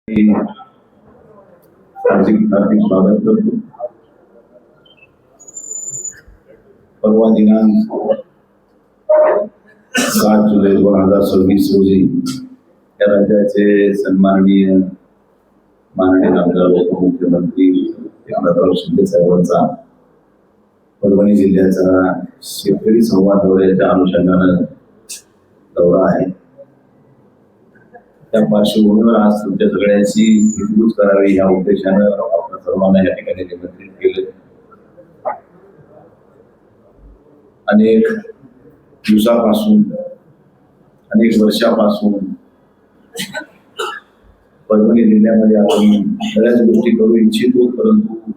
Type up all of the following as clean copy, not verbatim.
हार्दिक हार्दिक स्वागत करतो. परवा दिनांक 7 जुलै 2026 रोजी या राज्याचे सन्माननीय आमदार उपमुख्यमंत्री एकनाथराव शिंदे साहेबांचा परभणी जिल्ह्याचा शेतकरी संवाद दौऱ्याच्या अनुषंगानं दौरा आहे. त्या पार्श्वभूमीवर आज तुमच्या सगळ्यांची भेटघूट करावी या उद्देशानं आपण सर्वांना या ठिकाणी निमंत्रित केले. अनेक दिवसापासून अनेक वर्षापासून परभणी जिल्ह्यामध्ये आपण बऱ्याच गोष्टी करू इच्छितो, परंतु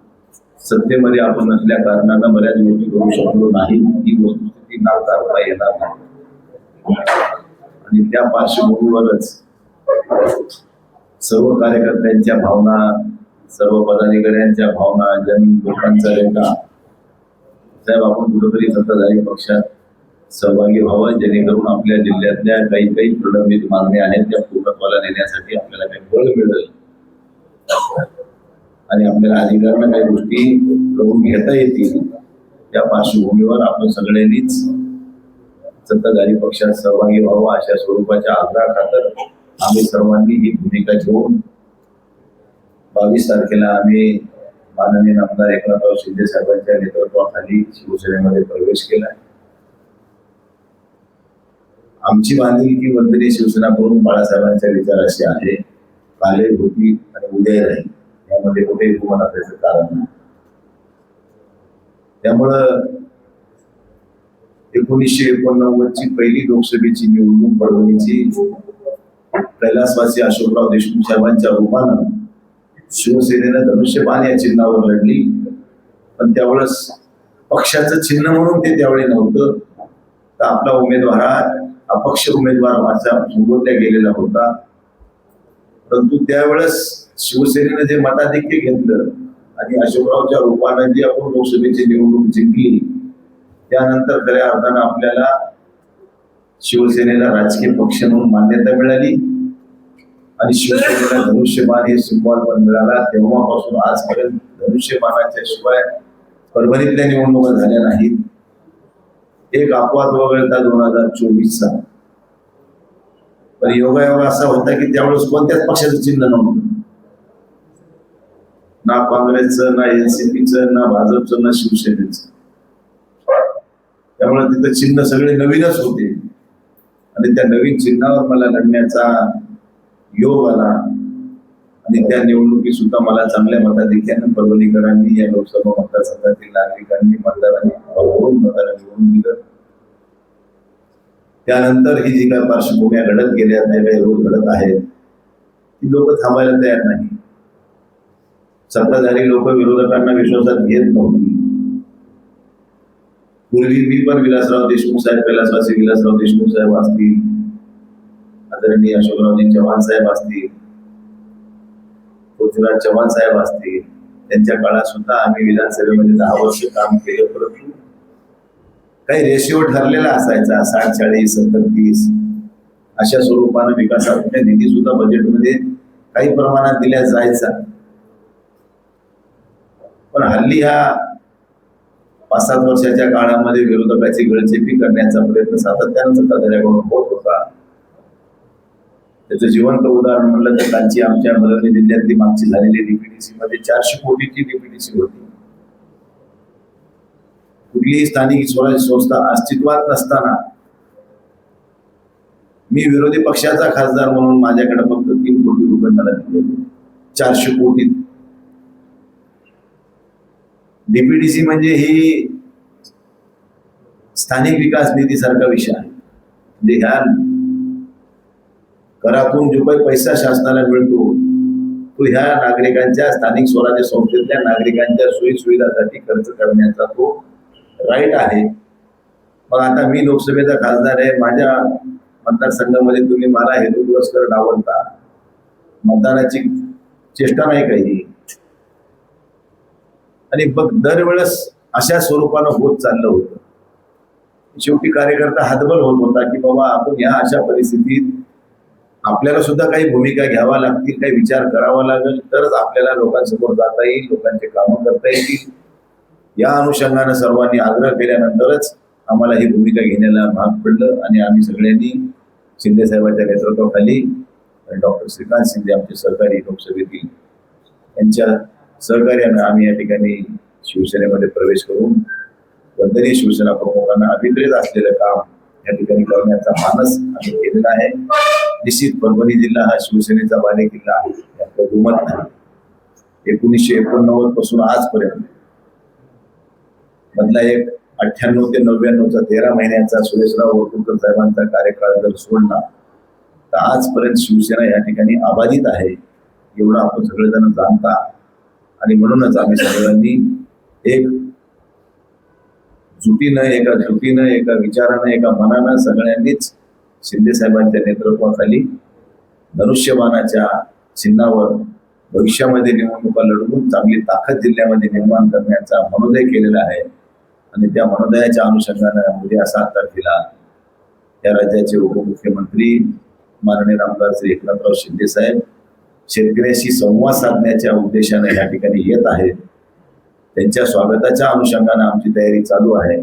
सत्तेमध्ये आपण नसल्या कारणानं बऱ्याच गोष्टी करू शकलो नाही. ही वस्तुस्थिती नाकारता येणार नाही आणि त्या पार्श्वभूमीवरच सर्व कार्यकर्त्यांच्या भावना, सर्व पदाधिकाऱ्यांच्या भावना, लोकांचा रेटा साहेब आपण कुठेतरी सत्ताधारी पक्षात सहभागी व्हावं, जेणेकरून आपल्या जिल्ह्यातल्या काही प्रलंबित मागण्या आहेत त्या पूर्णत्वाला नेण्यासाठी आपल्याला काही बळ मिळेल आणि आपल्याला अधिकारानं काही गोष्टी करून घेता येतील. त्या पार्श्वभूमीवर आपण सगळ्यांनीच सत्ताधारी पक्षात सहभागी व्हावं अशा स्वरूपाच्या आग्रहाखातर आम्ही सर्वांनी ही भूमिका घेऊन 22 तारखेला आम्ही माननीय आमदार एकनाथराव शिंदे साहेबांच्या नेतृत्वाखाली शिवसेनेमध्ये प्रवेश केला. आमची बांधिलकी वंदनीय शिवसेना प्रमुख बाळासाहेबांच्या विचाराशी आहे. काले होती आणि उद्या राहील यामध्ये कुठेही गुमान असायचं कारण नाही. त्यामुळं 1989 ची पहिली लोकसभेची निवडणूक परभणीची कैलासवासी अशोकराव देशमुख साहेबांच्या रूपानं शिवसेनेनं धनुष्यबाण या चिन्हावर लढली. पण त्यावेळेस पक्षाचं चिन्ह म्हणून ते त्यावेळी नव्हतं, तर आपला उमेदवार हा अपक्ष उमेदवार माझा संबोधल्या गेलेला होता. परंतु त्यावेळेस शिवसेनेनं जे मताधिक्य घेतलं आणि अशोकरावच्या रूपानं जी आपण लोकसभेची निवडणूक जिंकली, त्यानंतर खऱ्या अर्थानं आपल्याला शिवसेनेला राजकीय पक्ष म्हणून मान्यता मिळाली आणि शिवसेनेला धनुष्यबाण हे सिंबॉल पण मिळाला. तेव्हापासून आजपर्यंत धनुष्यबाणाच्या शिवाय परभणीतल्या निवडणुका झाल्या नाहीत. एक अपवाद वगळता 2024चा. पण योगायोग असा होता की त्यावेळेस कोणत्याच पक्षाचं चिन्ह नव्हतं, ना काँग्रेसचं, ना एनसीपीचं, ना भाजपचं, ना शिवसेनेचं. त्यामुळे तिथं चिन्ह सगळे नवीनच होते आणि त्या नवीन चिन्हावर मला लढण्याचा योग आला आणि त्या निवडणुकीत सुद्धा मला चांगल्या मताधिक्यानं परभणीकरांनी, या लोकसभा मतदारसंघातील नागरिकांनी, मतदारांनी भरभरून मताला निवडून दिलं. त्यानंतर ही जी काही पार्श्वभूम्या घडत गेल्या, त्या काही रोज घडत आहेत, ती लोक थांबायला तयार नाही. सत्ताधारी लोक विरोधकांना विश्वासात घेत नव्हती. पूर्वी मी पण विलासराव देशमुख साहेब, कैलासवासी विलासराव देशमुख साहेब असतील, आदरणीय अशोकरावजी चव्हाण साहेब असतील, पृथ्वीराज चव्हाण साहेब असतील, त्यांच्या काळात सुद्धा आम्ही विधानसभेमध्ये 10 वर्ष काम केलं. परंतु काही रेशिओ ठरलेला असायचा, 60-40, 70-30 अशा स्वरूपानं विकासात्मक निधी सुद्धा बजेटमध्ये काही प्रमाणात दिल्या जायचा. पण हल्ली ह्या 5-7 वर्षाच्या काळामध्ये विरोधकाची गळचेपी करण्याचा प्रयत्न सातत्यानं सत्ताधाऱ्याकडून होत होता. त्याचं जिवंत उदाहरण म्हणलं तर कालची आमच्या परभणी जिल्ह्यातली मागची झालेली डीपीडीसी मध्ये 400 कोटीची डीपीडीसी होती. कुठलीही स्थानिक स्वराज्य संस्था अस्तित्वात नसताना मी विरोधी पक्षाचा खासदार म्हणून माझ्याकडे फक्त 3 कोटी रुपये मला दिले. 400 कोटी डीपीडीसी म्हणजे ही स्थानिक विकास निधीसारखा विषय आहे. म्हणजे ह्या करातून जो काही पैसा शासनाला मिळतो तो ह्या नागरिकांच्या, स्थानिक स्वराज्य संस्थेतल्या नागरिकांच्या सोयी सुविधासाठी खर्च करण्याचा तो राईट आहे. मग आता मी लोकसभेचा खासदार आहे, माझ्या मतदारसंघामध्ये तुम्ही मला हेतू पुरस्कार डावलता, मतदानाची चेष्टा नाही काही. आणि बघ दरवेळेस अशा स्वरूपानं होत चाललं होतं. शेवटी कार्यकर्ता हातबल होत होता की बाबा आपण ह्या अशा परिस्थितीत आपल्याला सुद्धा काही भूमिका घ्यावा लागतील, काही विचार करावा लागेल, तरच आपल्याला लोकांसमोर जाता येईल, लोकांचे कामं करता येतील. या अनुषंगाने सर्वांनी आग्रह केल्यानंतरच आम्हाला ही भूमिका घेण्याला भाग पडलं आणि आम्ही सगळ्यांनी शिंदे साहेबांच्या नेतृत्वाखाली डॉक्टर श्रीकांत शिंदे आमचे सहकारी लोकसभेतील यांच्या सहकार्यानं आम्ही या ठिकाणी शिवसेनेमध्ये प्रवेश करून वंदनीय शिवसेना प्रमुखांना अभिप्रेत असलेलं काम या ठिकाणी करण्याचा मानस आम्ही केलेला आहे. निश्चित परभणी जिल्हा हा शिवसेनेचा बालेकिल्ला आहे, यात दुमत नाही. 1989 पासून आजपर्यंत मधला एक 98 ते 99चा 13 महिन्याचा सुरेशराव वरपुडकर साहेबांचा कार्यकाळ जर सोडला तर आजपर्यंत शिवसेना या ठिकाणी अबाधित आहे, एवढं आपण सगळेजण जाणता. आणि म्हणूनच आम्ही सगळ्यांनी एक जुटीनं एका विचारानं एका मनानं सगळ्यांनीच शिंदे साहेबांच्या नेतृत्वाखाली धनुष्यबाणाच्या चिन्हावर भविष्यामध्ये निवडणुका लढवून चांगली ताकद जिल्ह्यामध्ये निर्माण करण्याचा मनोदय केलेला आहे. आणि त्या मनोदयाच्या अनुषंगानं उद्या 7 तारखेला या राज्याचे उपमुख्यमंत्री माननीय आमदार श्री एकनाथराव शिंदे साहेब शेतकऱ्यांशी संवाद साधण्याच्या उद्देशाने या ठिकाणी येत आहेत. त्यांच्या स्वागताच्या अनुषंगाने आमची तयारी चालू आहे.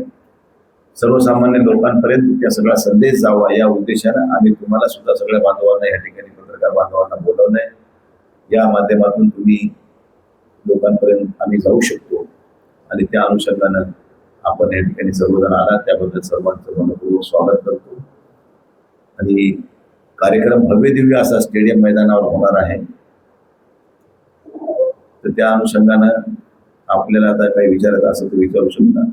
सर्वसामान्य लोकांपर्यंत त्या सगळा संदेश जावा या उद्देशाने आम्ही तुम्हाला सुद्धा सगळ्या बांधवांना या ठिकाणी पत्रकार बांधवांना बोलवलंय. या माध्यमातून तुम्ही लोकांपर्यंत आम्ही जाऊ शकतो आणि त्या अनुषंगानं आपण या ठिकाणी सर्वजण आलात त्याबद्दल सर्वांचं मनपूर्वक स्वागत करतो. आणि कार्यक्रम भव्य दिव्य असा स्टेडियम मैदानावर होणार आहे. तर त्या अनुषंगानं आपल्याला आता काही विचारायचं असं तर विचारू शकता.